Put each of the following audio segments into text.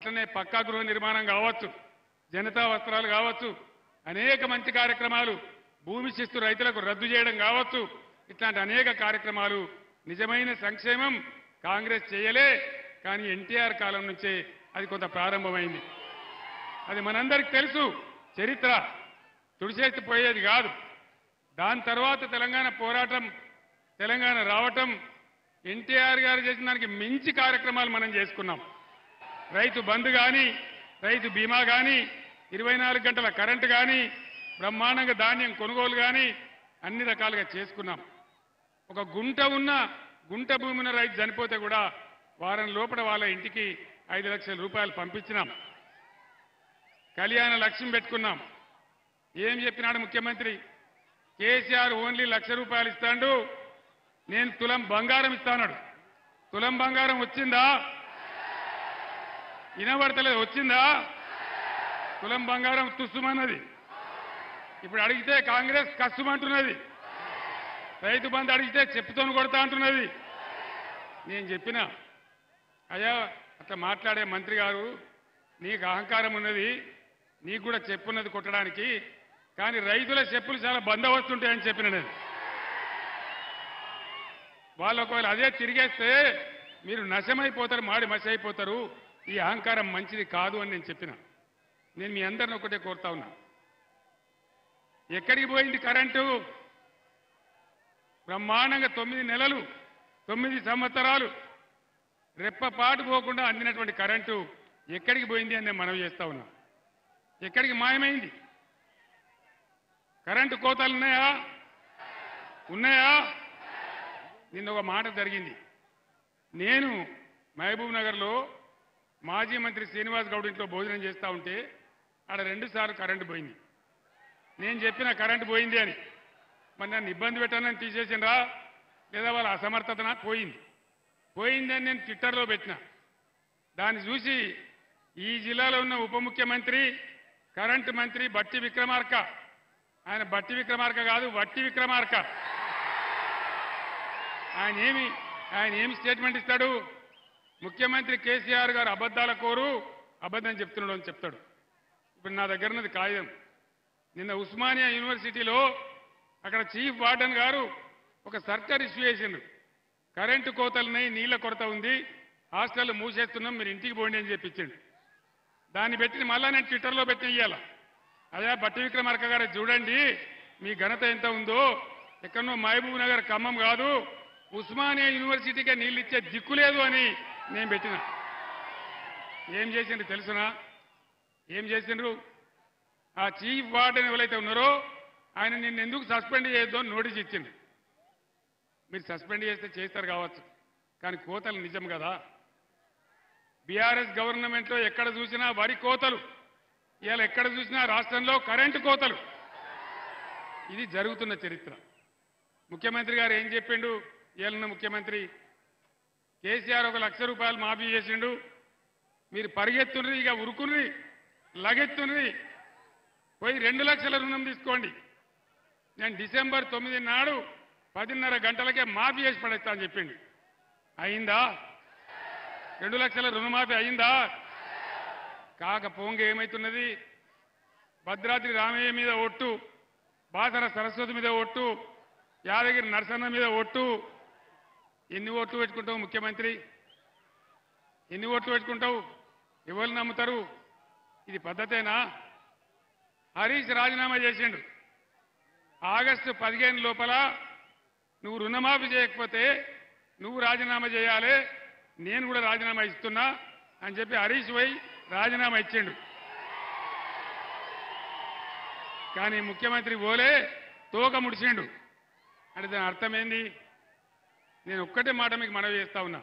అట్లనే పక్కా గృహ నిర్మాణం కావచ్చు, జనతా వస్త్రాలు కావచ్చు, అనేక మంచి కార్యక్రమాలు, భూమి శిస్తు రైతులకు రద్దు చేయడం కావచ్చు, ఇట్లాంటి అనేక కార్యక్రమాలు నిజమైన సంక్షేమం కాంగ్రెస్ చేయలే. కానీ ఎన్టీఆర్ కాలం నుంచే అది కొంత ప్రారంభమైంది. అది మనందరికీ తెలుసు, చరిత్ర తుడిచేసిపోయేది కాదు. దాని తర్వాత తెలంగాణ పోరాటం, తెలంగాణ రావటం, ఎన్టీఆర్ గారు చేసిన దానికి మించి కార్యక్రమాలు మనం చేసుకున్నాం. రైతు బంధు కానీ, రైతు బీమా కానీ, 24 గంటల కరెంటు కానీ, బ్రహ్మాండంగా ధాన్యం కొనుగోలు కానీ అన్ని రకాలుగా చేసుకున్నాం. ఒక గుంట భూమి ఉన్న రైతు చనిపోతే కూడా వారం లోపల వాళ్ళ ఇంటికి 5 లక్షల రూపాయలు పంపించినాం. కళ్యాణ లక్ష్యం పెట్టుకున్నాం. ఏం చెప్పినాడు ముఖ్యమంత్రి? కేసీఆర్ ఓన్లీ 1 లక్ష రూపాయలు ఇస్తాడు, నేను తులం బంగారం ఇస్తాడు. తులం బంగారం వచ్చిందా? వినబడతలేదు. వచ్చిందా? తులం బంగారం తుస్సుమన్నది. ఇప్పుడు అడిగితే కాంగ్రెస్ కస్సుమంటున్నది. రైతు బంధు అడిగితే చెప్పుతోను కొడతా అంటున్నది. నేను చెప్పినా, అయ్యా అట్లా మాట్లాడే మంత్రి గారు, నీకు అహంకారం ఉన్నది, నీకు కూడా చెప్పున్నది కొట్టడానికి, కానీ రైతుల చెప్పులు చాలా బందోబస్తుంటాయని చెప్పిన నేను. వాళ్ళు ఒకవేళ అదే తిరిగేస్తే మీరు నశమైపోతారు, మాడి మసి అయిపోతారు, ఈ అహంకారం మంచిది కాదు అని నేను చెప్పిన. నేను మీ అందరిని ఒకటే కోరుతా ఉన్నా, ఎక్కడికి పోయింది కరెంటు? బ్రహ్మాండంగా 9 నెలలు 9 సంవత్సరాలు రెప్పపాటు పోకుండా అందినటువంటి కరెంటు ఎక్కడికి పోయింది అని నేను మనవి చేస్తా ఉన్నా. ఎక్కడికి మాయమైంది? కరెంటు కోతలు ఉన్నాయా? నిన్న ఒక మాట జరిగింది. నేను మహబూబ్ నగర్లో మాజీ మంత్రి శ్రీనివాస్ గౌడ్ ఇంట్లో భోజనం చేస్తూ ఉంటే ఆడ 2 సార్లు కరెంటు పోయింది. నేను చెప్పిన కరెంటు పోయింది అని. మరి నన్ను ఇబ్బంది పెట్టానని తీసేసిండ్రా లేదా వాళ్ళ అసమర్థతన? పోయిందని నేను ట్విట్టర్లో పెట్టిన. దాన్ని చూసి ఈ జిల్లాలో ఉన్న ఉప ముఖ్యమంత్రి, కరెంటు మంత్రి బట్టి విక్రమార్క, ఆయన బట్టి విక్రమార్క కాదు, వట్టి విక్రమార్క, ఆయన ఏమి స్టేట్మెంట్ ఇస్తాడు? ముఖ్యమంత్రి కేసీఆర్ గారు అబద్ధాల కోరు, అబద్ధం చెప్తున్నాడు అని చెప్తాడు. ఇప్పుడు నా దగ్గర ఉన్నది కాగితం. నిన్న ఉస్మానియా యూనివర్సిటీలో అక్కడ చీఫ్ వార్డెన్ గారు ఒక సర్కార్ ఇష్యూ చేసిండ్రు. కరెంటు కోతలున్నాయి, నీళ్ల కొరత ఉంది, హాస్టల్ మూసేస్తున్నాం, మీరు ఇంటికి పోండి అని చెప్పించిండు. దాన్ని పెట్టి మళ్ళా నేను ట్విట్టర్లో పెట్టి ఇయ్యాల, అదే బట్టి విక్రమార్క గారు చూడండి మీ ఘనత ఎంత ఉందో, ఎక్కడనో మహబూబ్ నగర్ ఖమ్మం కాదు, ఉస్మానియా యూనివర్సిటీకే నీళ్ళు ఇచ్చే దిక్కు లేదు అని నేను పెట్టిన. ఏం చేసిండ్రు తెలుసునా? ఏం చేసిండ్రు? ఆ చీఫ్ వార్డెన్ ఎవరైతే ఉన్నారో ఆయన నిన్ను ఎందుకు సస్పెండ్ చేయొద్దు అని నోటీస్ ఇచ్చిండు. మీరు సస్పెండ్ చేస్తే చేస్తారు కావచ్చు, కానీ కోతలు నిజం కదా. బీఆర్ఎస్ గవర్నమెంట్లో ఎక్కడ చూసినా వరి కోతలు, ఇవాళ ఎక్కడ చూసినా రాష్ట్రంలో కరెంటు కోతలు. ఇది జరుగుతున్న చరిత్ర. ముఖ్యమంత్రి గారు ఏం చెప్పిండు? ఇవాళ ముఖ్యమంత్రి కేసీఆర్ 1 లక్ష రూపాయలు మాఫీ చేసిండు, మీరు పరిగెత్తుని, ఇక ఉరుకుని, లగెత్తుని పోయి 2 లక్షల రుణం తీసుకోండి, నేను డిసెంబర్ 9 నాడు 10:30 గంటలకే మాఫీ చేసి పడేస్తా అని చెప్పిండు. అయిందా? 2 లక్షల రుణమాఫీ అయిందా? కాకపోంగ ఏమైతున్నది? భద్రాద్రి రామయ్య మీద ఒట్టు, బాసర సరస్వతి మీద ఒట్టు, యాదగిరి నరసన్న మీద ఒట్టు. ఎన్ని ఓట్లు పెట్టుకుంటావు ముఖ్యమంత్రి? ఎన్ని ఓట్లు పెట్టుకుంటావు? ఎవరు నమ్ముతారు? ఇది పద్ధతేనా? హరీష్ రాజీనామా చేసిండు. ఆగస్టు 15 లోపల నువ్వు రుణమాఫీ చేయకపోతే నువ్వు రాజీనామా చేయాలి, నేను కూడా రాజీనామా ఇస్తున్నా అని చెప్పి హరీష్ పోయి రాజీనామా ఇచ్చిండు. కానీ ముఖ్యమంత్రి ఓలే తోక ముడిచిండు. అంటే దాని అర్థం ఏంది? నేను ఒక్కటే మాట మీకు మనవి చేస్తా ఉన్నా,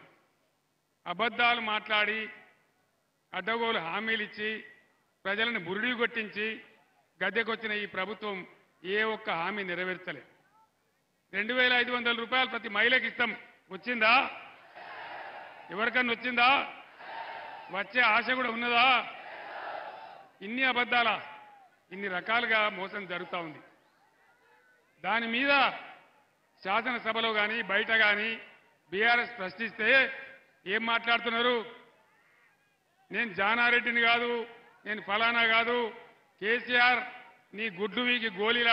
అబద్ధాలు మాట్లాడి అడ్డగోలు హామీలు ఇచ్చి ప్రజలను బురిడి కొట్టించి గద్దెకొచ్చిన ఈ ప్రభుత్వం ఏ ఒక్క హామీ నెరవేర్చలే. 2500 రూపాయలు ప్రతి మహిళకి ఇస్తాం, వచ్చిందా? ఎవరికన్నా వచ్చిందా? వచ్చే ఆశ కూడా ఉన్నదా? ఇన్ని అబద్ధాల, ఇన్ని రకాలుగా మోసం జరుగుతూ ఉంది. దాని మీద శాసనసభలో కానీ బయట కానీ బీఆర్ఎస్ ప్రశ్నిస్తే ఏం మాట్లాడుతున్నారు? నేను జానారెడ్డిని కాదు, నేను ఫలానా కాదు, కేసీఆర్ నీ గుడ్డు వీకి గోళీలా